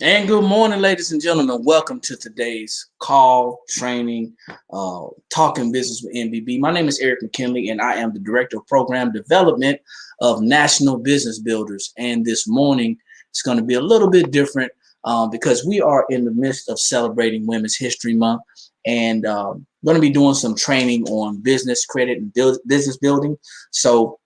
And good morning, ladies and gentlemen. Welcome to today's call training, talking business with NBB. My name is Eric McKinley, and I am the Director of Program Development of National Business Builders. And this morning, it's going to be a little bit different because we are in the midst of celebrating Women's History Month, and going to be doing some training on business credit and business building. So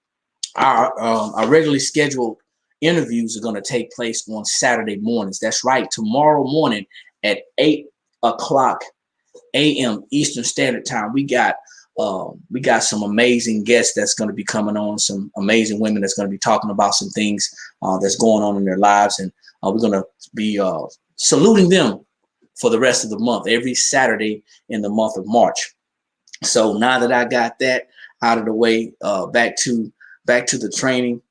our regularly scheduled interviews are going to take place on Saturday mornings. That's right, tomorrow morning at 8 o'clock a.m. Eastern Standard Time. We got some amazing guests that's going to be coming on. Some amazing women that's going to be talking about some things that's going on in their lives, and we're going to be saluting them for the rest of the month, every Saturday in the month of March. So now that I got that out of the way, back to the training.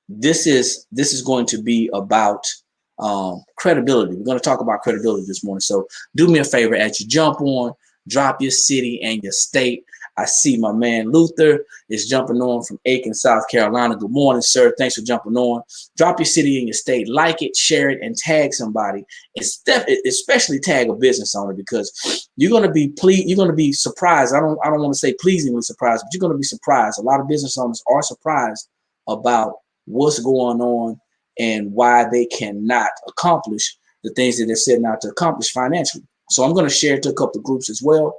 This is going to be about credibility. We're going to talk about credibility this morning. So do me a favor, as you jump on, drop your city and your state. I see my man Luther is jumping on from Aiken, South Carolina. Good morning, sir. Thanks for jumping on. Drop your city and your state, like it, share it, and tag somebody. Especially tag a business owner, because you're going to be surprised. I don't want to say pleasingly surprised, but you're going to be surprised. A lot of business owners are surprised about what's going on and why they cannot accomplish the things that they're setting out to accomplish financially. So I'm going to share it to a couple of groups as well,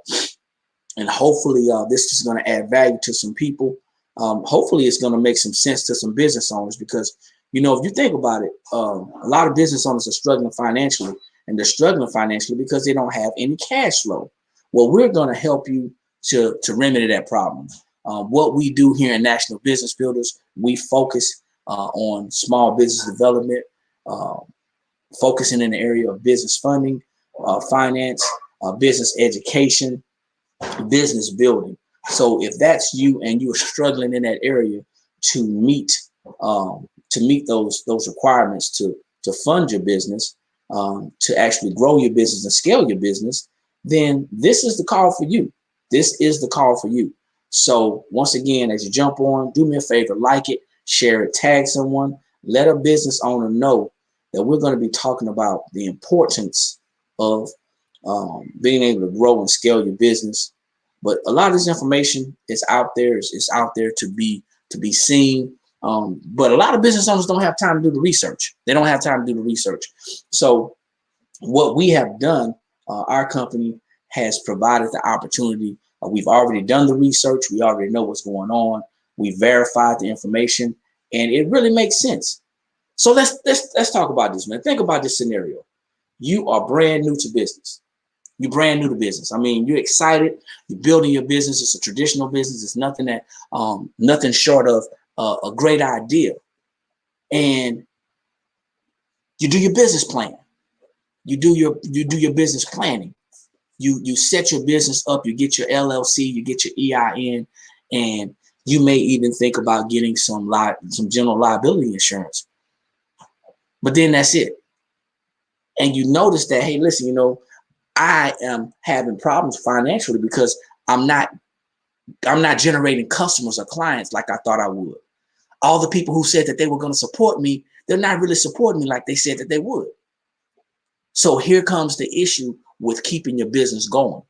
and hopefully this is going to add value to some people. Hopefully it's going to make some sense to some business owners, because if you think about it, a lot of business owners are struggling financially, and they're struggling financially because they don't have any cash flow. Well, we're going to help you to remedy that problem. What we do here in National Business Builders, we focus on small business development, uh, focusing in the area of business funding, finance, business education, business building. So if that's you and you're struggling in that area to meet those requirements to fund your business, to actually grow your business and scale your business, then this is the call for you. This is the call for you. So once again, as you jump on, do me a favor, like it, share it, tag someone, let a business owner know that we're going to be talking about the importance of being able to grow and scale your business. But a lot of this information is out there. It's out there to be seen. But a lot of business owners don't have time to do the research. They don't have time to do the research. So what we have done, our company has provided the opportunity. We've already done the research. We already know what's going on. We verified the information, and it really makes sense. So let's talk about this, man. Think about this scenario. You are brand new to business. You're brand new to business. I mean, you're excited. You're building your business. It's a traditional business. It's nothing short of a great idea. And you do your business plan. You do your business planning. You set your business up. You get your LLC. You get your EIN, and you may even think about getting some general liability insurance. But then that's it. And you notice that, hey, listen, I am having problems financially because I'm not generating customers or clients like I thought I would. All the people who said that they were going to support me, they're not really supporting me like they said that they would. So here comes the issue with keeping your business going.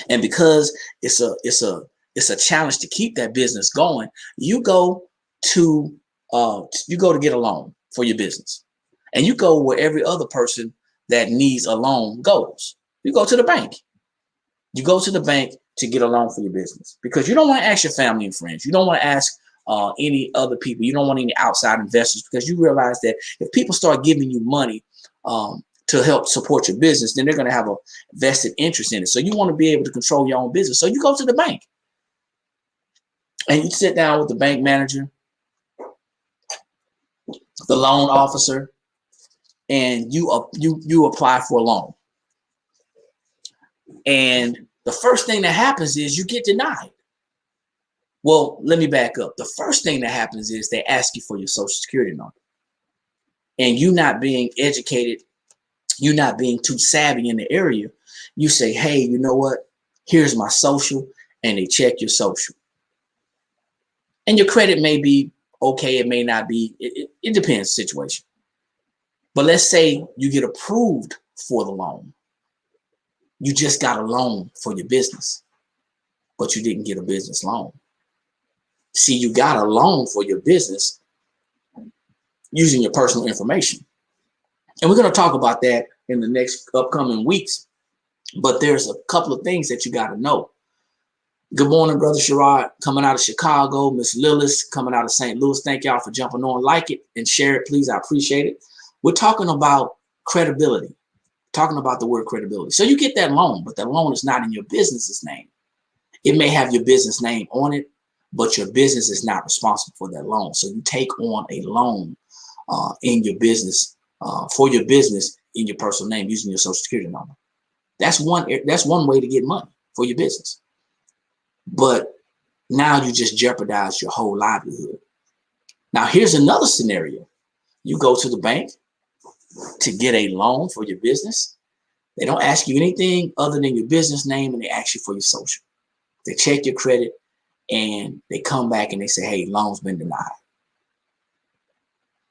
And because it's a challenge to keep that business going, you go to get a loan for your business. And you go where every other person that needs a loan goes. You go to the bank. You go to the bank to get a loan for your business, because you don't want to ask your family and friends. You don't want to ask any other people. You don't want any outside investors, because you realize that if people start giving you money to help support your business, then they're going to have a vested interest in it. So you want to be able to control your own business. So you go to the bank and you sit down with the bank manager, the loan officer, and you apply for a loan. And the first thing that happens is you get denied. Well, let me back up. The first thing that happens is they ask you for your social security number. And you not being educated, you not being too savvy in the area, you say, hey, you know what? Here's my social, and they check your social. And your credit may be okay, it may not be. It depends situation. But let's say you get approved for the loan. You just got a loan for your business, but you didn't get a business loan. See, you got a loan for your business using your personal information. And we're going to talk about that in the next upcoming weeks. But there's a couple of things that you got to know. Good morning, Brother Sherrod, coming out of Chicago. Miss Lillis, coming out of St. Louis. Thank y'all for jumping on. Like it and share it, please. I appreciate it. We're talking about credibility, talking about the word credibility. So you get that loan, but that loan is not in your business's name. It may have your business name on it, but your business is not responsible for that loan. So you take on a loan in your business, for your business in your personal name using your social security number. That's one way to get money for your business. But now you just jeopardize your whole livelihood. Now here's another scenario. You go to the bank to get a loan for your business. They don't ask you anything other than your business name, and they ask you for your social. They check your credit and they come back and they say, hey, loan's been denied.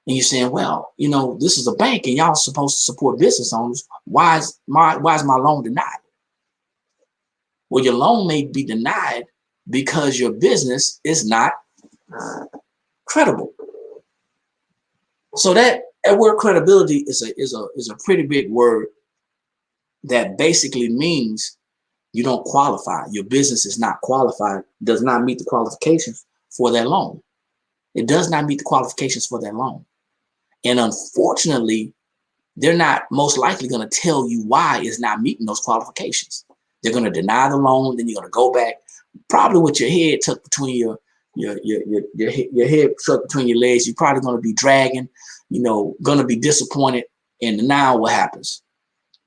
And you're saying, well, you know, this is a bank and y'all supposed to support business owners. Why is my loan denied? Well, your loan may be denied because your business is not credible. So that word credibility is a pretty big word that basically means you don't qualify. Your business is not qualified, does not meet the qualifications for that loan. It does not meet the qualifications for that loan. And unfortunately, they're not most likely going to tell you why it's not meeting those qualifications. They're going to deny the loan, then you're going to go back, probably with your head tucked between your head tucked between your legs. You're probably going to be dragging, you know, going to be disappointed. And now what happens?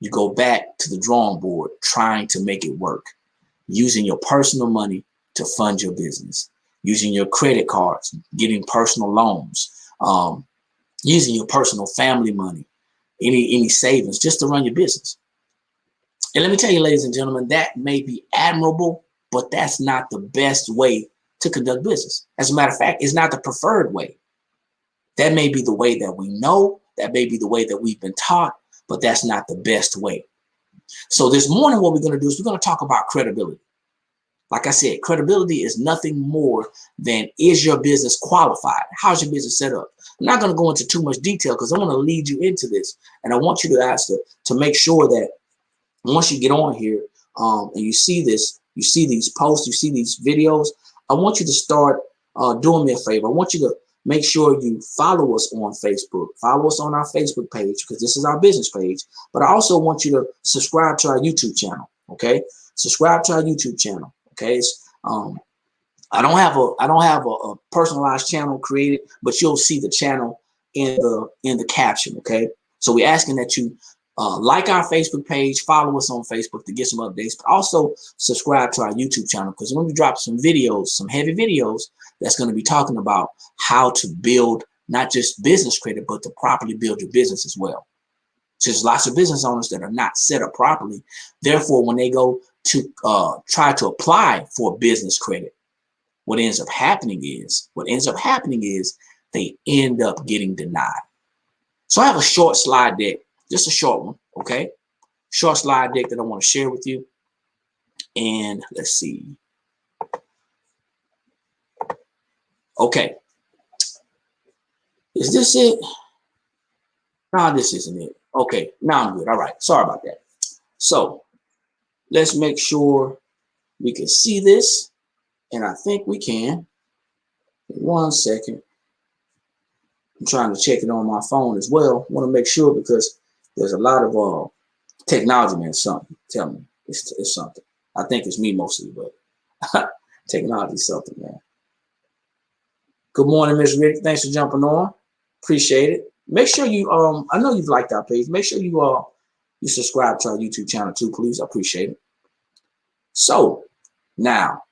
You go back to the drawing board trying to make it work, using your personal money to fund your business, using your credit cards, getting personal loans, using your personal family money, any savings just to run your business. And let me tell you, ladies and gentlemen, that may be admirable, but that's not the best way to conduct business. As a matter of fact, it's not the preferred way. That may be the way that we know, that may be the way that we've been taught, but that's not the best way. So this morning, what we're going to do is we're going to talk about credibility. Like I said, credibility is nothing more than, is your business qualified? How's your business set up? I'm not going to go into too much detail because I want to lead you into this. And I want you to ask to make sure that once you get on here and you see this, you see these posts, you see these videos, I want you to start doing me a favor. I want you to make sure you follow us on Facebook, follow us on our Facebook page, because this is our business page. But I also want you to subscribe to our YouTube channel. Okay, subscribe to our YouTube channel. Okay, I don't have a personalized channel created, but you'll see the channel in the caption. Okay, so we're asking that you like our Facebook page, follow us on Facebook to get some updates, but also subscribe to our YouTube channel, because we're going to be dropping some videos, some heavy videos that's going to be talking about how to build not just business credit, but to properly build your business as well. So there's lots of business owners that are not set up properly. Therefore, when they go to try to apply for business credit, what ends up happening is they end up getting denied. So I have a short slide deck, just a short one, okay? Short slide deck that I want to share with you. And let's see. Okay. Is this it? No, this isn't it. Okay, now I'm good. All right, sorry about that. So let's make sure we can see this. And I think we can. 1 second. I'm trying to check it on my phone as well. I want to make sure, because there's a lot of technology, man. Something. Tell me, it's something. I think it's me mostly, but technology is something, man. Good morning, Miss Rick. Thanks for jumping on. Appreciate it. Make sure you I know you've liked our page. Make sure you subscribe to our YouTube channel too, please. I appreciate it. So now,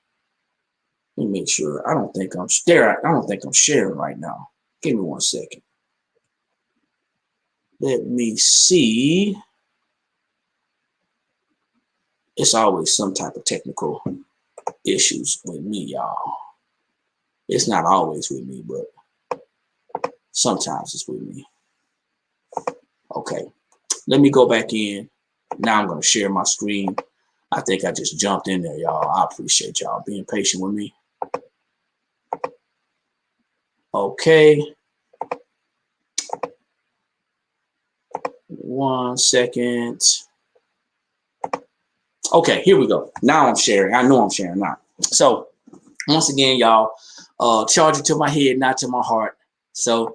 let me make sure. I don't think I'm sharing right now. Give me 1 second. Let me see. It's always some type of technical issues with me, y'all. It's not always with me, but sometimes it's with me. Okay, let me go back in. Now I'm going to share my screen. I think I just jumped in there, y'all. I appreciate y'all being patient with me. Okay. 1 second. Okay, here we go. Now I'm sharing. I know I'm sharing now. So once again, y'all, charge it to my head, not to my heart. So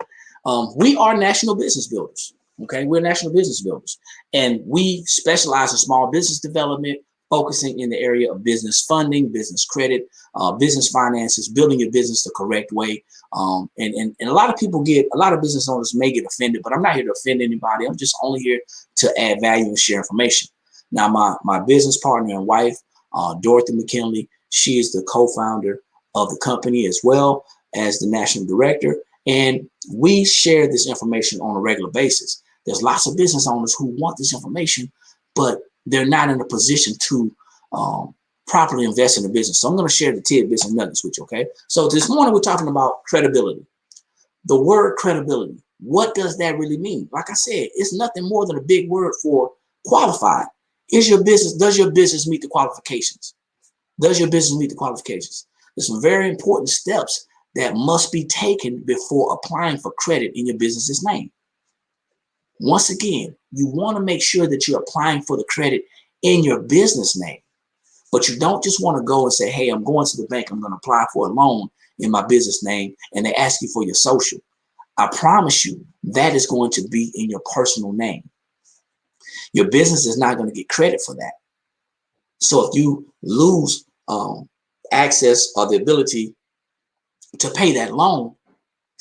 we are national business builders. Okay, we're national business builders, and we specialize in small business development, focusing in the area of business funding, business credit, business finances, building your business the correct way. And a lot of a lot of business owners may get offended, but I'm not here to offend anybody. I'm just only here to add value and share information. Now, my business partner and wife, Dorothy McKinley, she is the co-founder of the company as well as the national director. And we share this information on a regular basis. There's lots of business owners who want this information, but they're not in a position to properly invest in the business. So I'm going to share the tidbits and nuggets with you, okay? So this morning we're talking about credibility. The word credibility, what does that really mean? Like I said, it's nothing more than a big word for qualified. Does your business meet the qualifications? Does your business meet the qualifications? There's some very important steps that must be taken before applying for credit in your business's name. Once again, you want to make sure that you're applying for the credit in your business name, but you don't just want to go and say, hey, I'm going to the bank, I'm going to apply for a loan in my business name, and they ask you for your social. I promise you that is going to be in your personal name. Your business is not going to get credit for that. So if you lose access or the ability to pay that loan,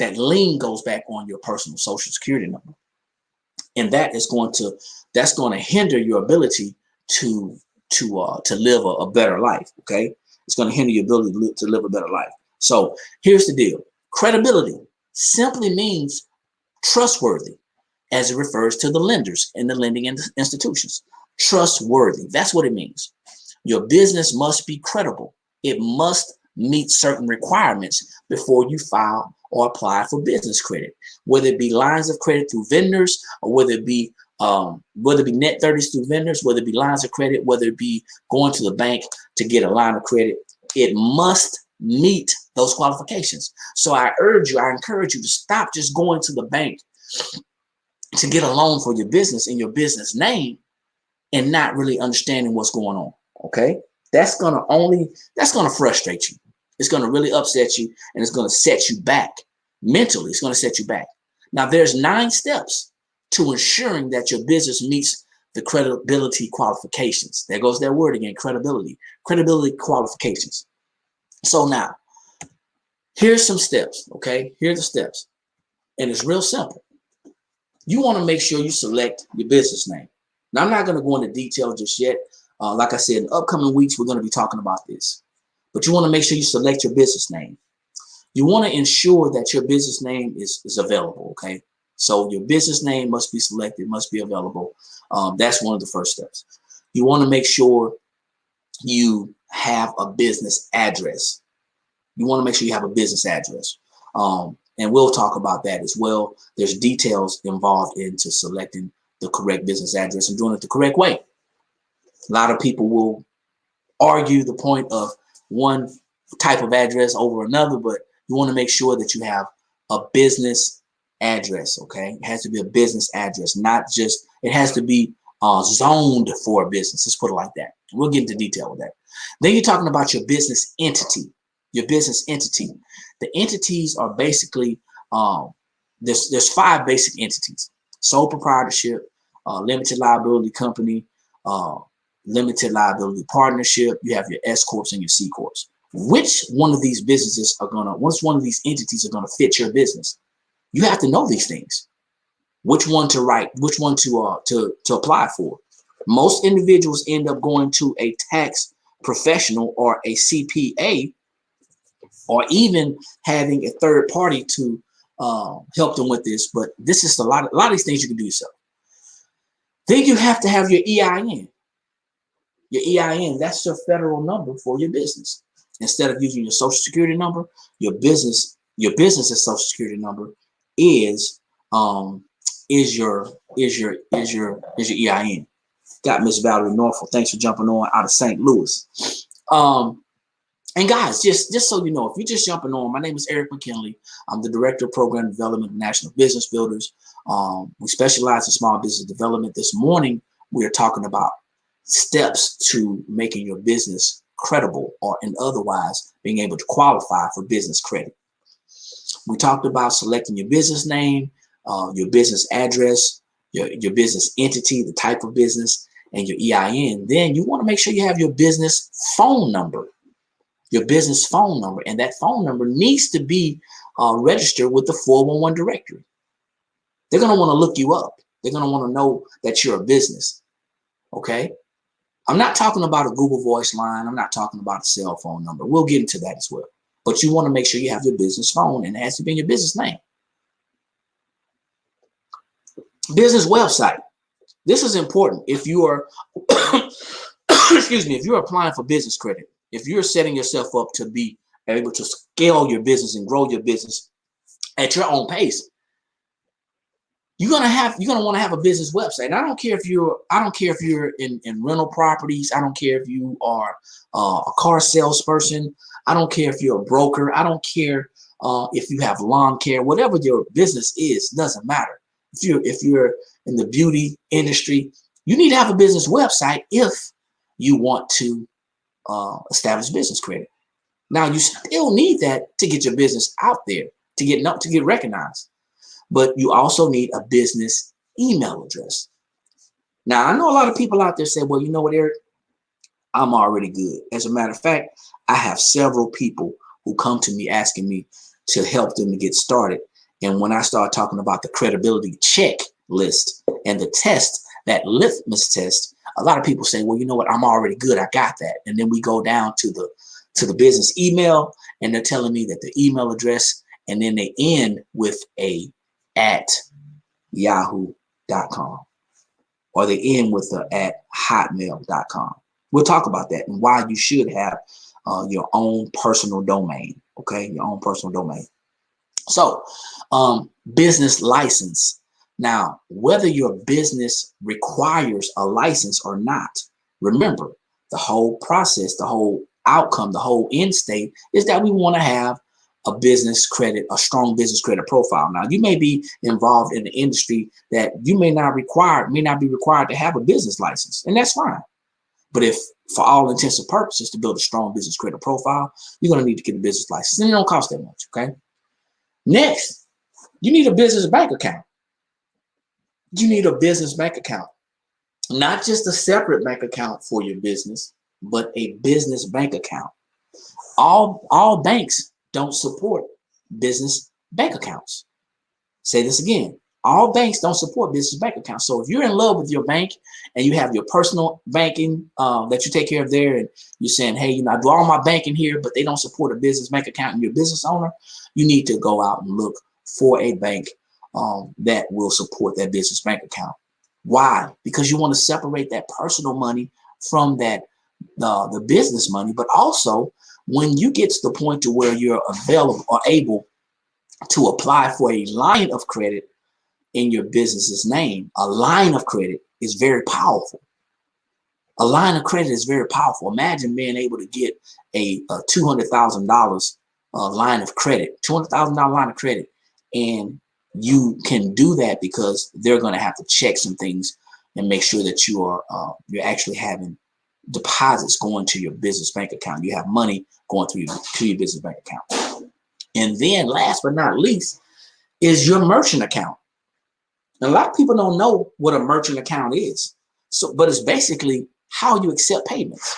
that lien goes back on your personal social security number. And that's going to hinder your ability to live a better life. Okay, it's going to hinder your ability to live a better life. So here's the deal: credibility simply means trustworthy, as it refers to the lenders and the lending institutions. Trustworthy. That's what it means. Your business must be credible. It must meet certain requirements before you file or apply for business credit, whether it be lines of credit through vendors, or whether it be net 30s through vendors, whether it be lines of credit, whether it be going to the bank to get a line of credit. It must meet those qualifications. So I encourage you to stop just going to the bank to get a loan for your business in your business name and not really understanding what's going on. Okay, that's gonna frustrate you. It's gonna really upset you, and it's gonna set you back mentally. It's gonna set you back. Now, there's 9 steps to ensuring that your business meets the credibility qualifications. There goes that word again: credibility qualifications. So now, here's some steps. Okay, here's the steps, and it's real simple. You want to make sure you select your business name. Now, I'm not going to go into detail just yet. Like I said, in upcoming weeks, we're going to be talking about this. But you want to make sure you select your business name. You want to ensure that your business name is available, okay? So your business name must be selected, must be available. That's one of the first steps. You want to make sure you have a business address. You want to make sure you have a business address. And we'll talk about that as well. There's details involved into selecting the correct business address and doing it the correct way. A lot of people will argue the point of one type of address over another, but you want to make sure that you have a business address, okay? It has to be a business address, not just, it has to be zoned for a business. Let's put it like that. We'll get into detail with that. Then you're talking about your business entity. Your business entity. The entities are basically, there's 5 basic entities: sole proprietorship, limited liability company, limited liability partnership. You have your S corps and your C corps. Which one of these entities are gonna fit your business? You have to know these things. Which one to write, which one to apply for. Most individuals end up going to a tax professional or a CPA, or even having a third party to help them with this. But this is a lot of these things you can do yourself. Then you have to have your EIN. Your EIN, that's your federal number for your business. Instead of using your social security number, your business's social security number is your is your EIN. Got Miss Valerie Norfolk. Thanks for jumping on out of St. Louis. And guys, just so you know, if you're just jumping on, my name is Eric McKinley. I'm the Director of Program Development at National Business Builders. We specialize in small business development. This morning, we are talking about steps to making your business credible, or in otherwise being able to qualify for business credit. We talked about selecting your business name, your business address, your business entity, the type of business, and your EIN. Then you want to make sure you have your business phone number. Your business phone number, and that phone number needs to be registered with the 411 directory. They're going to want to look you up. They're going to want to know that you're a business. Okay. I'm not talking about a Google Voice line. I'm not talking about a cell phone number. We'll get into that as well. But you want to make sure you have your business phone, and it has to be in your business name. Business website. This is important. If you are, excuse me, if you're applying for business credit, if you're setting yourself up to be able to scale your business and grow your business at your own pace, you're gonna want to have a business website. And I don't care if you're in rental properties. I don't care if you are a car salesperson. I don't care if you're a broker. I don't care if you have lawn care. Whatever your business is, doesn't matter. If you're in the beauty industry, you need to have a business website if you want to establish business credit. Now, you still need that to get your business out there, to get recognized. But you also need a business email address. Now, I know a lot of people out there say, well, you know what, Eric, I'm already good. As a matter of fact, I have several people who come to me asking me to help them to get started. And when I start talking about the credibility checklist and the test, that litmus test, a lot of people say, well, you know what, I'm already good. I got that. And then we go down to the business email, and they're telling me that the email address, and then they end with a at yahoo.com, or they end with a at hotmail.com. We'll talk about that and why you should have your own personal domain. Okay, your own personal domain. So, business license. Now, whether your business requires a license or not, remember the whole process, the whole outcome, the whole end state is that we want to have a business credit, a strong business credit profile. Now, you may be involved in the industry that you may not be required to have a business license, and that's fine. But if, for all intents and purposes, to build a strong business credit profile, you're going to need to get a business license, and it don't cost that much. Okay. Next, you need a business bank account. You need a business bank account, not just a separate bank account for your business, but a business bank account. All banks don't support business bank accounts. Say this again. All banks don't support business bank accounts. So if you're in love with your bank and you have your personal banking that you take care of there, and you're saying, hey, I do all my banking here, but they don't support a business bank account, and you're a business owner, you need to go out and look for a bank that will support that business bank account. Why? Because you want to separate that personal money from that the business money, but also when you get to the point to where you're available or able to apply for a line of credit in your business's name, a line of credit is very powerful. A line of credit is very powerful. Imagine being able to get a $200,000 line of credit, $200,000 line of credit, and you can do that because they're going to have to check some things and make sure that you're actually having deposits going to your business bank account. You have money going to your business bank account. And then last but not least is your merchant account. And a lot of people don't know what a merchant account is. But it's basically how you accept payments.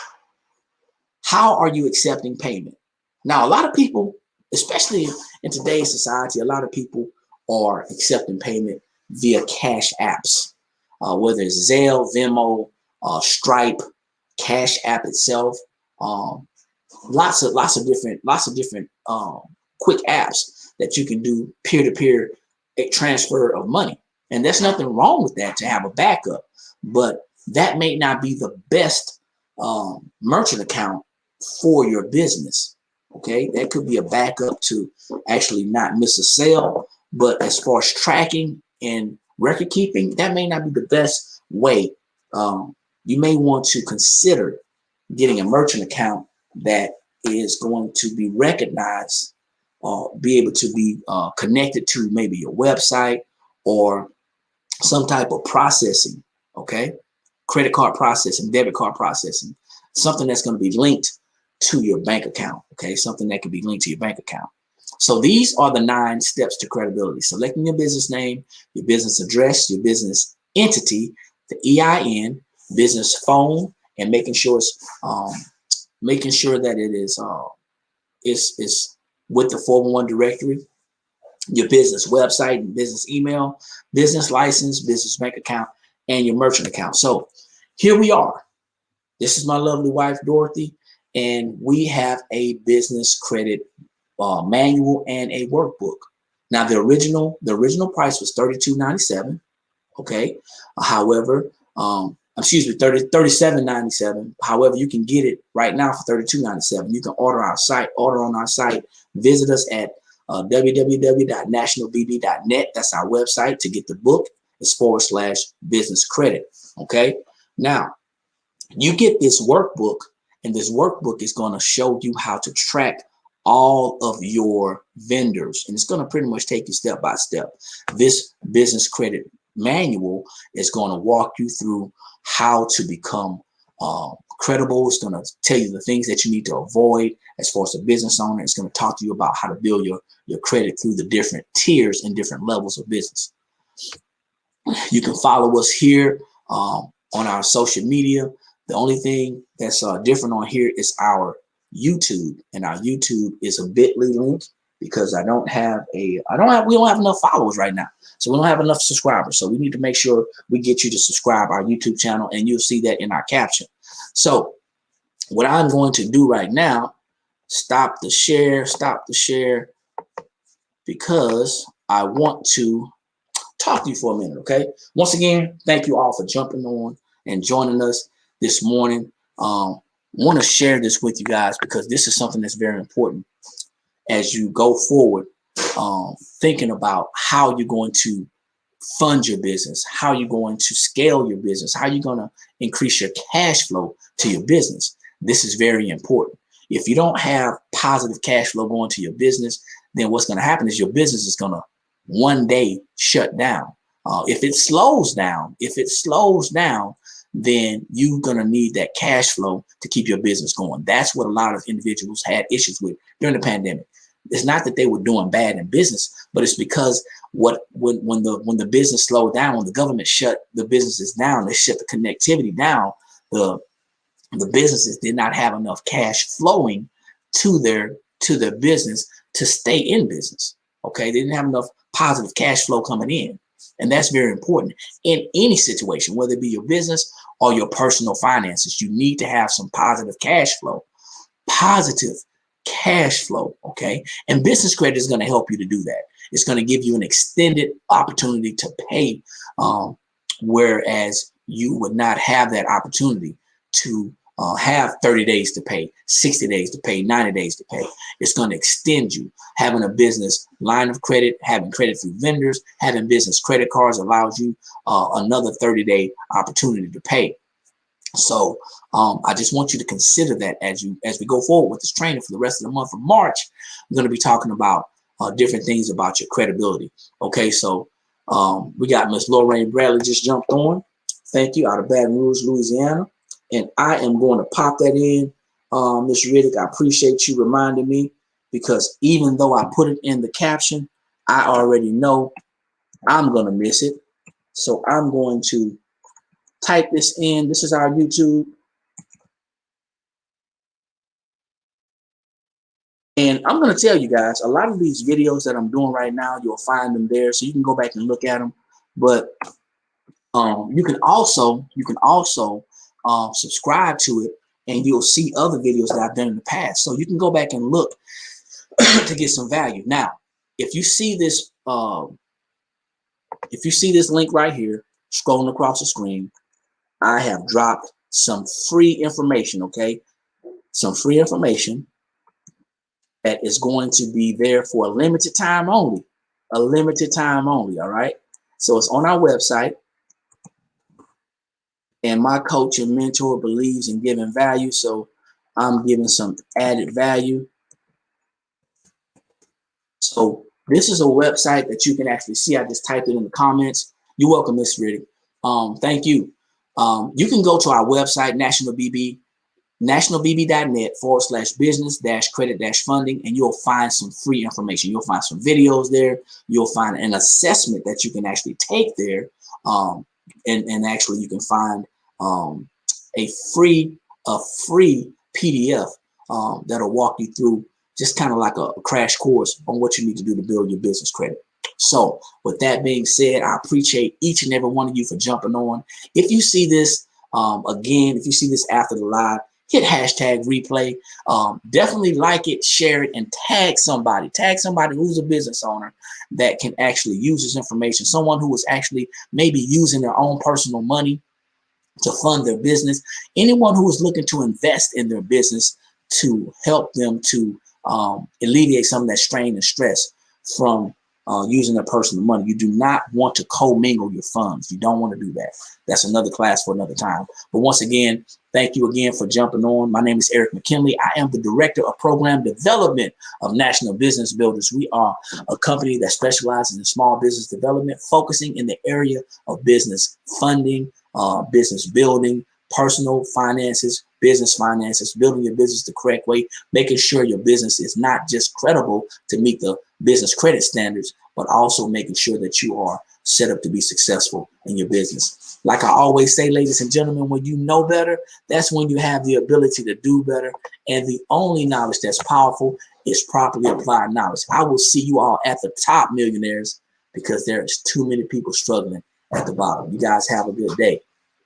How are you accepting payment? Now, a lot of people, especially in today's society, a lot of people are accepting payment via cash apps, whether it's Zelle, Venmo, Stripe, Cash App itself, lots of different quick apps that you can do peer-to-peer transfer of money. And there's nothing wrong with that, to have a backup, but that may not be the best merchant account for your business. Okay, that could be a backup to actually not miss a sale, but as far as tracking and record keeping, that may not be the best way. You may want to consider getting a merchant account that is going to be recognized, be able to be connected to maybe your website or some type of processing, okay? Credit card processing, debit card processing, something that's going to be linked to your bank account, okay? Something that can be linked to your bank account. So these are the 9 steps to credibility. Selecting your business name, your business address, your business entity, the EIN, business phone, and making sure that it is with the 411 directory, your business website and business email, business license, business bank account, and your merchant account. So here we are. This is my lovely wife, Dorothy, and we have a business credit manual and a workbook. Now the original price was $32.97. Okay. However, excuse me, $37.97. However, you can get it right now for $32.97. You can order on our site. Visit us at www.nationalbb.net. That's our website to get the book. It's /business credit. Okay. Now you get this workbook, and this workbook is going to show you how to track all of your vendors, and it's going to pretty much take you step by step. This business credit manual is going to walk you through how to become credible. It's going to tell you the things that you need to avoid as far as a business owner. It's going to talk to you about how to build your credit through the different tiers and different levels of business. You can follow us here on our social media. The only thing that's different on here is our YouTube, and our YouTube is a bit.ly link because we don't have enough followers right now. So we don't have enough subscribers. So we need to make sure we get you to subscribe our YouTube channel, and you'll see that in our caption. So what I'm going to do right now, stop the share, because I want to talk to you for a minute, okay? Once again, thank you all for jumping on and joining us this morning. Want to share this with you guys because this is something that's very important as you go forward, thinking about how you're going to fund your business, how you're going to scale your business, how you're going to increase your cash flow to your business. This is very important. If you don't have positive cash flow going to your business, then what's going to happen is your business is going to one day shut down. If it slows down, then you're going to need that cash flow to keep your business going. That's what a lot of individuals had issues with during the pandemic. It's not that they were doing bad in business, but it's because when the business slowed down, when the government shut the businesses down, they shut the connectivity down, the businesses did not have enough cash flowing to their business to stay in business. Okay, they didn't have enough positive cash flow coming in. And that's very important in any situation, whether it be your business or your personal finances. You need to have some positive cash flow, okay? And business credit is going to help you to do that. It's going to give you an extended opportunity to pay, whereas you would not have that opportunity to have 30 days to pay, 60 days to pay, 90 days to pay. It's going to extend you. Having a business line of credit, having credit through vendors, having business credit cards allows you another 30-day opportunity to pay. So I just want you to consider that as we go forward with this training for the rest of the month of March. I'm going to be talking about different things about your credibility. Okay, so we got Miss Lorraine Bradley just jumped on. Thank you, out of Baton Rouge, Louisiana. And I am going to pop that in. Ms. Riddick, I appreciate you reminding me, because even though I put it in the caption, I already know I'm going to miss it. So I'm going to type this in. This is our YouTube. And I'm going to tell you guys, a lot of these videos that I'm doing right now, you'll find them there. So you can go back and look at them. But you can also subscribe to it, and you'll see other videos that I've done in the past. So you can go back and look to get some value. Now, if you see this link right here, scrolling across the screen, I have dropped some free information, okay? Some free information that is going to be there for a limited time only. A limited time only, all right? So it's on our website. And my coach and mentor believes in giving value. So I'm giving some added value. So this is a website that you can actually see. I just typed it in the comments. You're welcome, Miss Riddick. Thank you. You can go to our website, nationalbb.net/business-credit-funding, and you'll find some free information. You'll find some videos there. You'll find an assessment that you can actually take there. And actually you can find a free PDF that'll walk you through just kind of like a crash course on what you need to do to build your business credit. So with that being said, I appreciate each and every one of you for jumping on. If you see this again, if you see this after the live, hit hashtag replay. Definitely like it, share it, and tag somebody. Tag somebody who's a business owner that can actually use this information. Someone who is actually maybe using their own personal money to fund their business. Anyone who is looking to invest in their business to help them to alleviate some of that strain and stress from using their personal money. You do not want to commingle your funds. You don't want to do that. That's another class for another time. But once again, thank you again for jumping on. My name is Eric McKinley. I am the Director of Program Development of National Business Builders. We are a company that specializes in small business development, focusing in the area of business funding, business building, personal finances, business finances, building your business the correct way, making sure your business is not just credible to meet the business credit standards, but also making sure that you are set up to be successful in your business. Like I always say, ladies and gentlemen, when you know better, that's when you have the ability to do better. And the only knowledge that's powerful is properly applied knowledge. I will see you all at the top, millionaires, because there is too many people struggling at the bottom. You guys have a good day.